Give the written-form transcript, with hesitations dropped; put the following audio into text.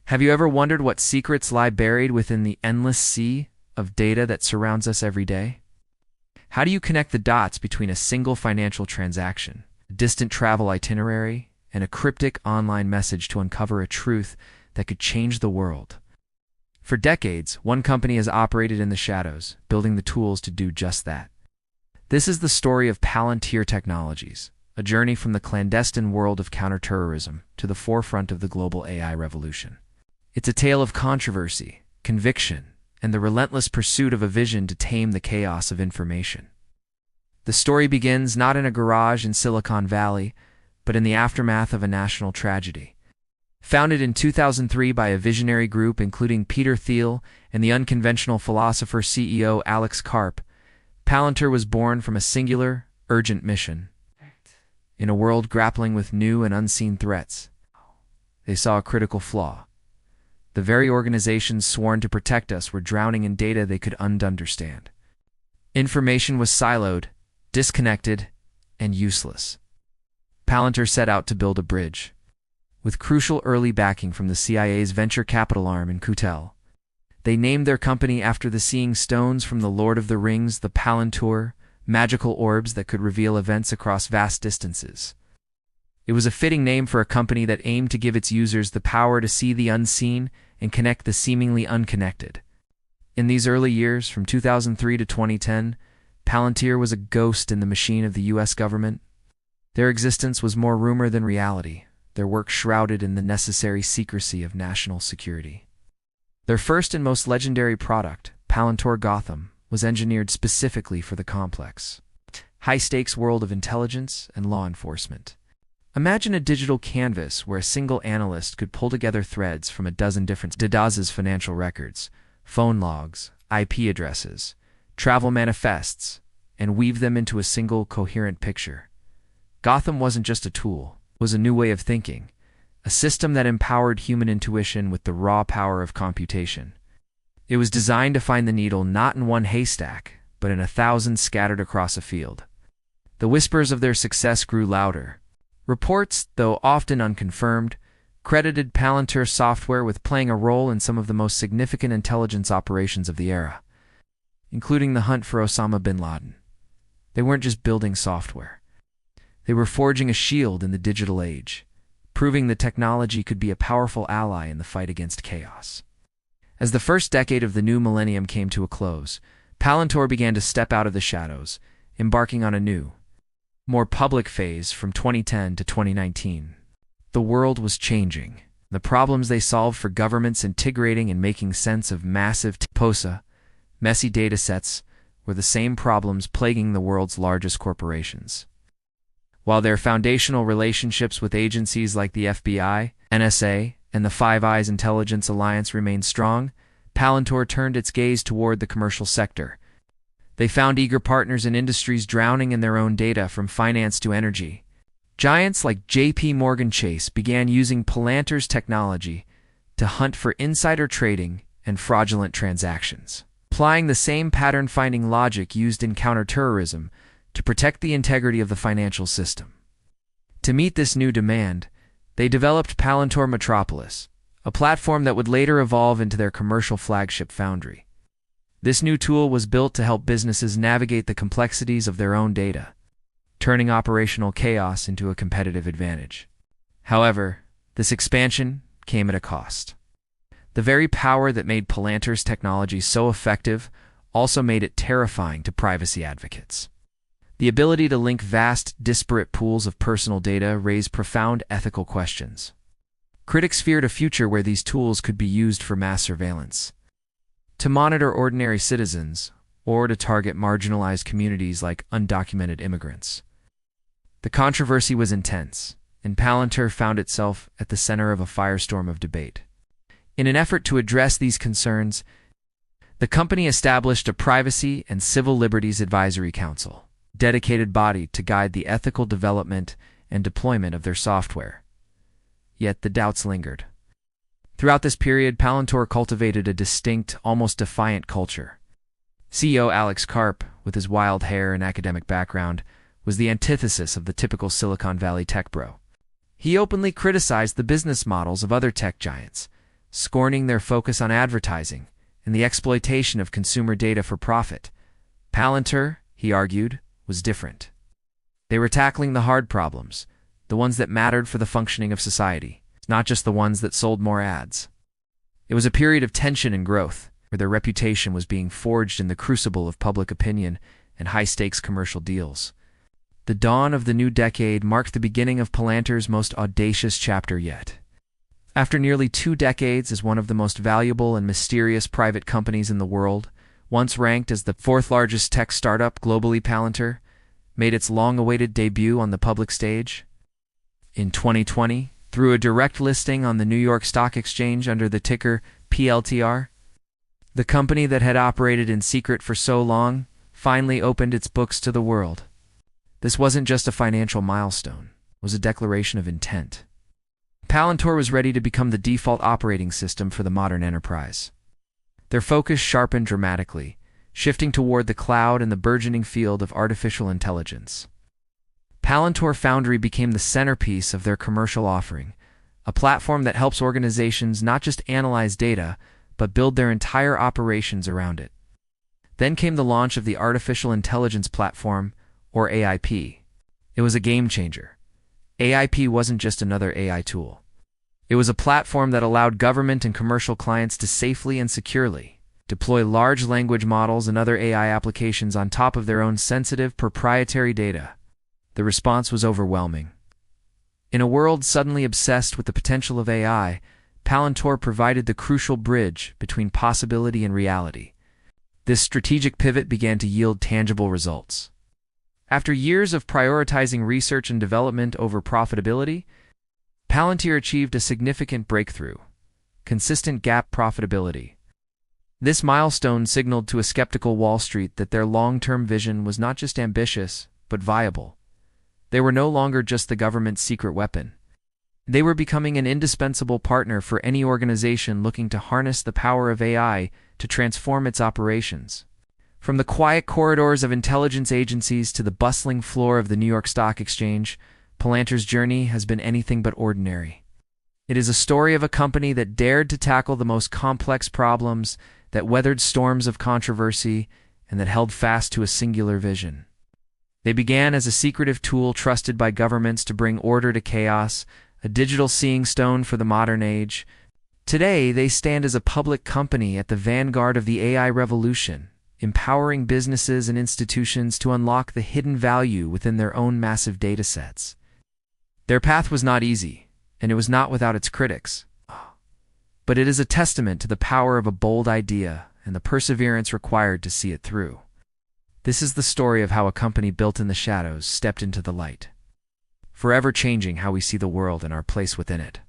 Have you ever wondered what secrets lie buried within the endless sea of data that surrounds us every day? How do you connect the dots between a single financial transaction, a distant travel itinerary, and a cryptic online message to uncover a truth that could change the world? For decades, one company has operated in the shadows, building the tools to do just that. This is the story of Palantir Technologies, a journey from the clandestine world of counterterrorism to the forefront of the global AI revolution. It's a tale of controversy, conviction, and the relentless pursuit of a vision to tame the chaos of information. The story begins not in a garage in Silicon Valley, but in the aftermath of a national tragedy. Founded in 2003 by a visionary group including Peter Thiel and the unconventional philosopher CEO Alex Karp, Palantir was born from a singular, urgent mission. In a world grappling with new and unseen threats, they saw a critical flaw. The very organizations sworn to protect us were drowning in data they could understand. Information was siloed, disconnected, and useless. Palantir set out to build a bridge. With crucial early backing from the CIA's venture capital arm in CutEverything, they named their company after the seeing stones from The Lord of the Rings, the Palantir, magical orbs that could reveal events across vast distances. It was a fitting name for a company that aimed to give its users the power to see the unseen and connect the seemingly unconnected. In these early years, from 2003 to 2010, Palantir was a ghost in the machine of the U.S. government. Their existence was more rumor than reality, their work shrouded in the necessary secrecy of national security. Their first and most legendary product, Palantir Gotham, was engineered specifically for the complex, high-stakes world of intelligence and law enforcement. Imagine a digital canvas where a single analyst could pull together threads from a dozen different DDoS's financial records, phone logs, IP addresses, travel manifests, and weave them into a single coherent picture. Gotham wasn't just a tool, it was a new way of thinking, a system that empowered human intuition with the raw power of computation. It was designed to find the needle not in one haystack, but in 1,000 scattered across a field. The whispers of their success grew louder. Reports, though often unconfirmed, credited Palantir software with playing a role in some of the most significant intelligence operations of the era, including the hunt for Osama bin Laden. They weren't just building software. They were forging a shield in the digital age, proving the technology could be a powerful ally in the fight against chaos. As the first decade of the new millennium came to a close, Palantir began to step out of the shadows, embarking on a new, more public phase from 2010 to 2019. The world was changing. The problems they solved for governments integrating and making sense of massive POSA, messy datasets, were the same problems plaguing the world's largest corporations. While their foundational relationships with agencies like the FBI, NSA, and the Five Eyes Intelligence Alliance remained strong, Palantir turned its gaze toward the commercial sector. They found eager partners in industries drowning in their own data, from finance to energy. Giants like J.P. Chase began using Palantir's technology to hunt for insider trading and fraudulent transactions, applying the same pattern-finding logic used in counterterrorism to protect the integrity of the financial system. To meet this new demand, they developed Palantir Metropolis, a platform that would later evolve into their commercial flagship Foundry. This new tool was built to help businesses navigate the complexities of their own data, turning operational chaos into a competitive advantage. However, this expansion came at a cost. The very power that made Palantir's technology so effective also made it terrifying to privacy advocates. The ability to link vast, disparate pools of personal data raised profound ethical questions. Critics feared a future where these tools could be used for mass surveillance, to monitor ordinary citizens, or to target marginalized communities like undocumented immigrants. The controversy was intense, and Palantir found itself at the center of a firestorm of debate. In an effort to address these concerns, the company established a Privacy and Civil Liberties Advisory Council, a dedicated body to guide the ethical development and deployment of their software. Yet the doubts lingered. Throughout this period, Palantir cultivated a distinct, almost defiant culture. CEO Alex Karp, with his wild hair and academic background, was the antithesis of the typical Silicon Valley tech bro. He openly criticized the business models of other tech giants, scorning their focus on advertising and the exploitation of consumer data for profit. Palantir, he argued, was different. They were tackling the hard problems, the ones that mattered for the functioning of society, not just the ones that sold more ads. It was a period of tension and growth, where their reputation was being forged in the crucible of public opinion and high-stakes commercial deals. The dawn of the new decade marked the beginning of Palantir's most audacious chapter yet. After nearly 2 decades as one of the most valuable and mysterious private companies in the world, once ranked as the 4th largest tech startup globally, Palantir made its long-awaited debut on the public stage. In 2020, through a direct listing on the New York Stock Exchange under the ticker PLTR, the company that had operated in secret for so long finally opened its books to the world. This wasn't just a financial milestone, it was a declaration of intent. Palantir was ready to become the default operating system for the modern enterprise. Their focus sharpened dramatically, shifting toward the cloud and the burgeoning field of artificial intelligence. Palantir Foundry became the centerpiece of their commercial offering, a platform that helps organizations not just analyze data, but build their entire operations around it. Then came the launch of the Artificial Intelligence Platform, or AIP. It was a game changer. AIP wasn't just another AI tool. It was a platform that allowed government and commercial clients to safely and securely deploy large language models and other AI applications on top of their own sensitive, proprietary data. The response was overwhelming. In a world suddenly obsessed with the potential of AI, Palantir provided the crucial bridge between possibility and reality. This strategic pivot began to yield tangible results. After years of prioritizing research and development over profitability, Palantir achieved a significant breakthrough: consistent GAAP profitability. This milestone signaled to a skeptical Wall Street that their long-term vision was not just ambitious, but viable. They were no longer just the government's secret weapon. They were becoming an indispensable partner for any organization looking to harness the power of AI to transform its operations. From the quiet corridors of intelligence agencies to the bustling floor of the New York Stock Exchange, Palantir's journey has been anything but ordinary. It is a story of a company that dared to tackle the most complex problems, that weathered storms of controversy, and that held fast to a singular vision. They began as a secretive tool trusted by governments to bring order to chaos, a digital seeing stone for the modern age. Today, they stand as a public company at the vanguard of the AI revolution, empowering businesses and institutions to unlock the hidden value within their own massive datasets. Their path was not easy, and it was not without its critics. But it is a testament to the power of a bold idea and the perseverance required to see it through. This is the story of how a company built in the shadows stepped into the light, forever changing how we see the world and our place within it.